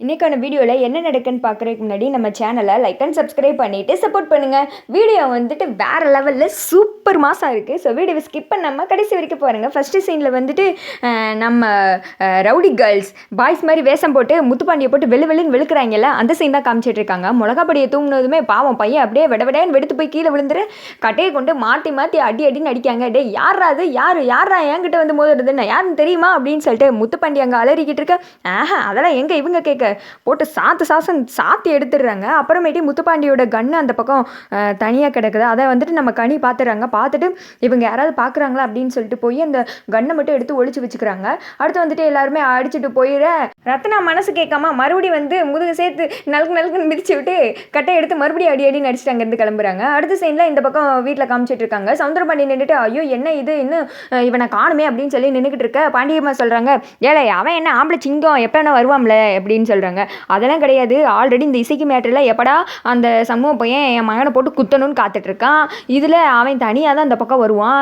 இன்றைக்கான வீடியோவில் என்ன நடக்குன்னு பார்க்குறதுக்கு முன்னாடி நம்ம சேனலை லைக் அண்ட் சப்ஸ்கிரைப் பண்ணிவிட்டு சப்போர்ட் பண்ணுங்கள். வீடியோ வந்துட்டு வேறு லெவலில் சூப்பர் மாசாக இருக்குது. ஸோ வீடியோவை ஸ்கிப் பண்ணாமல் கடைசி வரைக்கும் பாருங்கள். ஃபஸ்ட்டு சீனில் வந்துட்டு நம்ம ரவுடி கேர்ள்ஸ் பாய்ஸ் மாதிரி வேஷம் போட்டு முத்துப்பாண்டியை போட்டு வெளுன்னு வெளுக்கிறாங்கல்ல, அந்த சீன் தான் காமிச்சிட்ருக்காங்க. மிளகாப்படியை தூங்கினதுமே பாவம் பையன் அப்படியே விடன்னு வெடுத்து போய் கீழே விழுந்துரு கட்டையை கொண்டு மாற்றி அடின்னு அடிக்காங்க. டே யாரா அது யாரா என்கிட்ட வந்து மோதுறது, நான் யாருன்னு தெரியுமா அப்படின்னு சொல்லிட்டு முத்துப்பாண்டி அங்கே அலறிக்கிட்டு இருக்க. அதெல்லாம் எங்கே இவங்க கேட்க போட்டு சாத்தி எடுத்துடுறாங்க. அப்புறமேட்டி முத்துப்பாண்டியோட கன்று அந்த பக்கம் தனியாக கிடக்குது. அதை வந்துட்டு நம்ம கனி பார்த்துறாங்க. பார்த்துட்டு இவங்க யாராவது பார்க்குறாங்களா அப்படின்னு சொல்லிட்டு போய் அந்த கன்னை மட்டும் எடுத்து ஒழிச்சு வச்சுக்கிறாங்க. அடுத்து வந்துட்டு எல்லாருமே அடிச்சுட்டு போயிட ரத்னா மனசு கேட்காம மறுபடியும் வந்து முதுகு சேர்த்து நல்குன்னு மிதிச்சு விட்டு கட்டை எடுத்து மறுபடியும் அடின்னு அடிச்சுட்டு அங்கேருந்து கிளம்புறாங்க. அடுத்த சைனில் இந்த பக்கம் வீட்டில் காமிச்சிட்டு இருக்காங்க. சவுந்தரபாண்டி நின்றுட்டு ஐயோ என்ன இது இன்னும் இவனை காணுமே அப்படின்னு சொல்லி நின்றுக்கிட்டு இருக்க. பாண்டியம்மா சொல்கிறாங்க, ஏழை அவன் என்ன ஆம்பளை சிங்கம் எப்போ என்ன வருவாம்ல அப்படின்னு சொல்கிறாங்க. அதெல்லாம் கிடையாது, ஆல்ரெடி இந்த இசைக்கு மேட்டரில் எப்படா அந்த சமூக பையன் என் மகனை போட்டு குத்தணும்னு காத்துட்ருக்கான். இதில் அவன் தனியாக தான் அந்த பக்கம் வருவான்.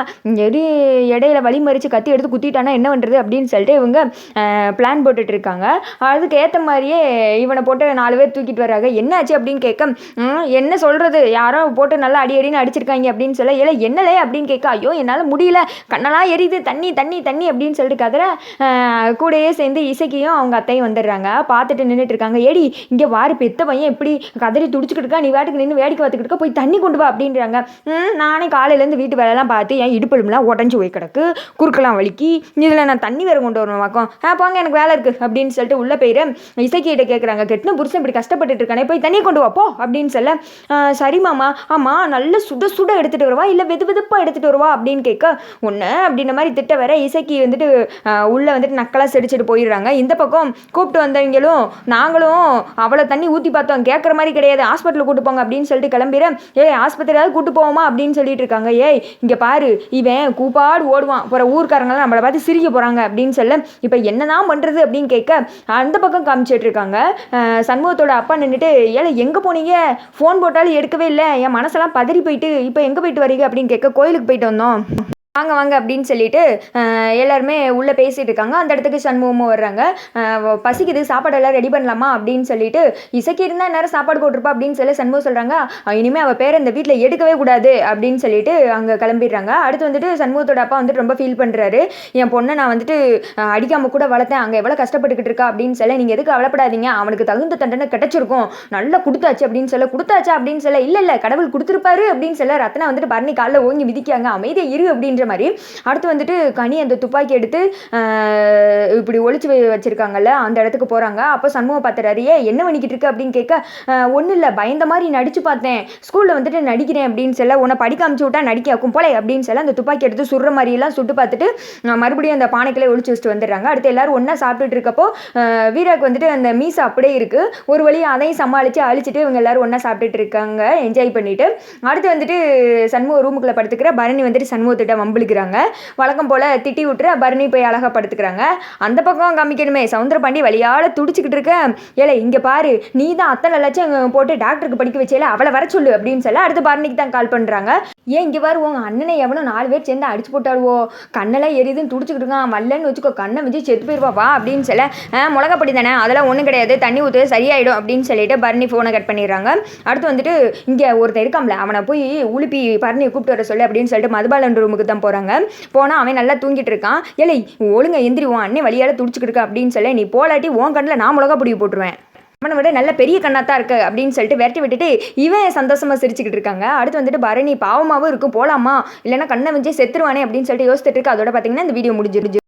இடையில வழி மறித்து கத்தி எடுத்து குத்திட்டானா என்ன பண்ணுறது அப்படின்னு சொல்லிட்டு இவங்க பிளான் போட்டுட்டு இருக்காங்க. அதுக்கு ஏற்ற மாதிரியே இவனை போட்டு 4 பேர் தூக்கிட்டு வராங்க. என்னாச்சு அப்படின்னு கேட்க, என்ன சொல்கிறது, யாரோ போட்டு நல்லா அடின்னு அடிச்சிருக்காங்க அப்படின்னு சொல்ல, ஏழை என்னலே அப்படின்னு கேட்க, ஐயோ என்னால் முடியல, கண்ணெல்லாம் எரியுது, தண்ணி அப்படின்னு சொல்லிட்டு கதற கூடயே சேர்ந்து இசைக்கையும் அவங்க அத்தையும் வந்துடுறாங்க. பார்த்துட்டு நின்றுட்டு இருக்காங்க. ஏடி இங்கே வாரி பெத்த பையன் இப்படி கதறி துடிச்சுக்கிட்டு இருக்கா, நீ வேட்டுக்கு நின்று வேடிக்கை பார்த்துக்கிட்டு இருக்க, போய் தண்ணி கொண்டு வா அப்படின்றாங்க. நானே காலையிலேருந்து வீட்டு வேலையெல்லாம் பார்த்து என் இடுப்பெலும்புலாம் உடஞ்சி போய் கிடக்கு, குறுக்கெல்லாம் வலிக்கி, இதில் நான் தண்ணி வேறு கொண்டு வரணும் வாக்கம், போங்க எனக்கு வேலை இருக்குது அப்படின்னு சொல்லிட்டு உள்ளே போயிரு இசைக்கிட்ட கேட்குறாங்க. கெட்டின புருஷன் இப்படி கஷ்டப்பட்டுட்டு இருக்கானே, போய் தண்ணி கொண்டு வாப்போ அப்படின்னு சொல்ல, சரி மாமா, ஆமாம் நல்ல சுட எடுத்துகிட்டு வருவா இல்லை வெதுப்பாக எடுத்துகிட்டு வருவா அப்படின்னு கேட்க, ஒன்று அப்படின்ற மாதிரி திட்ட வேற இசைக்கு வந்துட்டு உள்ளே வந்துட்டு நக்கலாக செடிச்சிட்டு போயிடுறாங்க. இந்த பக்கம் கூப்பிட்டு வந்தவங்களும் நாங்களும் அவ்வளோ தண்ணி ஊற்றி பார்த்தோம், கேட்குற மாதிரி கிடையாது, ஹாஸ்பிட்டலுக்கு கூட்டு போங்க அப்படின்னு சொல்லிட்டு கிளம்பிடுறேன். ஆஸ்பத்திரியாவது கூட்டு போவோமா அப்படின்னு சொல்லிட்டு இருக்காங்க. இங்கே பாரு, இவன் கூப்பாடு ஓடுவான், அப்புறம் ஊர்க்காரங்களாம் நம்மளை பார்த்து சிரிக்க போகிறாங்க அப்படின்னு சொல்ல, இப்போ என்னதான் பண்ணுறது அப்படின்னு கேட்க அந்த பக்கம் காமிச்சிட்டு இருக்காங்க. சண்முகத்தோட அப்பா நின்றுட்டு, எங்கே போனீங்க, ஃபோன் போட்டாலும் எடுக்கவே இல்லை, என் மனசெல்லாம் பதறி போயிட்டு, இப்போ எங்கே போயிட்டு வரீங்க அப்படின்னு கேட்க, கோயிலுக்கு போயிட்டு வந்தோம் வாங்க அப்படின்னு சொல்லிட்டு எல்லாருமே உள்ளே பேசிகிட்டு இருக்காங்க. அந்த இடத்துக்கு சண்முகமும் வர்றாங்க. பசிக்குது, சாப்பாடெல்லாம் ரெடி பண்ணலாமா அப்படின்னு சொல்லிட்டு, இசைக்கு இருந்தால் நேரம் சாப்பாடு போட்டிருப்பா அப்படின்னு சொல்லி சண்முகம் சொல்கிறாங்க. இனிமேல் அவள் பேரை இந்த வீட்டில் எடுக்கவே கூடாது அப்படின்னு சொல்லிட்டு அங்கே கிளம்பிடுறாங்க. அடுத்து வந்துட்டு சண்முகத்தோட அப்பா வந்துட்டு ரொம்ப ஃபீல் பண்ணுறாரு. என் பொண்ணை நான் வந்துட்டு அடிக்காமல் கூட வளர்த்தேன், அங்கே எவ்வளோ கஷ்டப்பட்டுக்கிட்டு இருக்கா அப்படின்னு சொல்ல, நீங்கள் எதுக்கு அவளப்படாதீங்க, அவனுக்கு தகுந்த தண்டனை கிடைச்சிருக்கும், நல்லா கொடுத்தாச்சு அப்படின்னு சொல்ல, கொடுத்தாச்சா அப்படின்னு சொல்ல, இல்லை கடவுள் கொடுத்துருப்பாரு அப்படின்னு சொல்ல, ரத்னா வந்துட்டு பரணி காலில் ஓங்கி மிதிக்காங்க. அமைதியை இரு அப்படின்ற மாதிரி. அடுத்து வந்துட்டு கனி அந்த துப்பாக்கி எடுத்து இப்படி ஒளிச்சு வச்சிருக்காங்கல்ல, அந்த இடத்துக்கு போறாங்க. அப்போ சண்முகம் பார்த்துறாரு. என்ன பண்ணிக்கிட்டு இருக்கு அப்படின்னு கேட்க, ஒன்றும் இல்லை, பயந்த மாதிரி நடிச்சு பார்த்தேன், ஸ்கூலில் வந்துட்டு நடிக்கிறேன் அப்படின்னு சொல்ல, உன்னை படிக்க அமுச்சு விட்டா நடிக்காக்கும் போல அப்படின்னு சொல்ல, அந்த துப்பாக்கி எடுத்து சுடுற மாதிரிலாம் சுட்டு பார்த்துட்டு மறுபடியும் அந்த பானைக்குள்ளே ஒளிச்சு வச்சுட்டு வந்துடுறாங்க. அடுத்து எல்லாரும் ஒன்றா சாப்பிட்டுட்டு இருக்கப்போ வீராக்கு வந்துட்டு அந்த மீசை அப்படியே இருக்கு, ஒரு வழியை அதையும் சமாளித்து அழிச்சிட்டு இவங்க எல்லாரும் ஒன்றா சாப்பிட்டுட்டு இருக்காங்க, என்ஜாய் பண்ணிட்டு. அடுத்து வந்துட்டு சண்முக ரூமுக்குள்ளே படுத்துக்கிற பரணி வந்துட்டு சண்முகத்திட்ட வம்புழுக்கிறாங்க. வழக்கம் போல திட்டி விட்டுற பரணி போய் அழகா படுத்துக்கிறாங்க. அந்த பக்கம் காமிக்கணுமே, சவுந்தரபாண்டி வழியால துடிச்சுக்கிட்டு இருக்க, இங்க பாரு, நீ தான் அத்தனை லட்சம் போட்டு டாக்டருக்கு படிக்க வச்சேல, அவளை வர சொல்லு அப்படின்னு சொல்ல, அடுத்து பரணிக்கு தான் கால் பண்றாங்க. இங்க பாரு, உங்க அண்ணனை எவனும் 4 பேர் சேர்ந்து அடிச்சு போட்டாடுவோ, கண்ணெல்லாம் எரியுதுன்னு துடிச்சுக்கிட்டு இருக்கான், வல்லன்னு வச்சுக்கோ, கண்ணை வச்சு செத்து போயிருவா வா அப்படின்னு சொல்ல, மிளகாப்படி தானே, அதெல்லாம் ஒன்றும் கிடையாது, தண்ணி ஊற்று சரியாயிடும் அப்படின்னு சொல்லிட்டு பரணி ஃபோனை கட் பண்ணிடுறாங்க. அடுத்து வந்துட்டு இங்கே ஒருத்தர் இருக்காம்ல, அவனை போய் உழுப்பி பரணியை கூப்பிட்டு வர சொல்லு அப்படின்னு சொல்லிட்டு மதுபாலன் ரூமுக்கு தான் போகிறாங்க. போனால் அவன் நல்லா தூங்கிட்டு இருக்கான். ஒழுங்க எந்திரிவான், அண்ணே வழியால் துடிச்சுக்கிட்டு இருக்க அப்படின்னு சொல்ல, நீ போலாட்டி உன் கண்ணில் நான் மிளகாப்பொடி போட்டுருவேன், அவனை விட நல்ல பெரிய கண்ணாத்தான் இருக்கு அப்படின்னு சொல்லிட்டு விரட்டி விட்டுட்டு இவன் சந்தோஷமா சிரிச்சுக்கிட்டு இருக்காங்க. அடுத்து வந்துட்டு பரணி பாவமாகவும் இருக்கும், போலாமா இல்லைன்னா கண்ணை வச்சே செத்துருவானே அப்படின்னு சொல்லிட்டு யோசிச்சுட்டு இருக்கு. அதோட பார்த்தீங்கன்னா இந்த வீடியோ முடிஞ்சிருச்சு.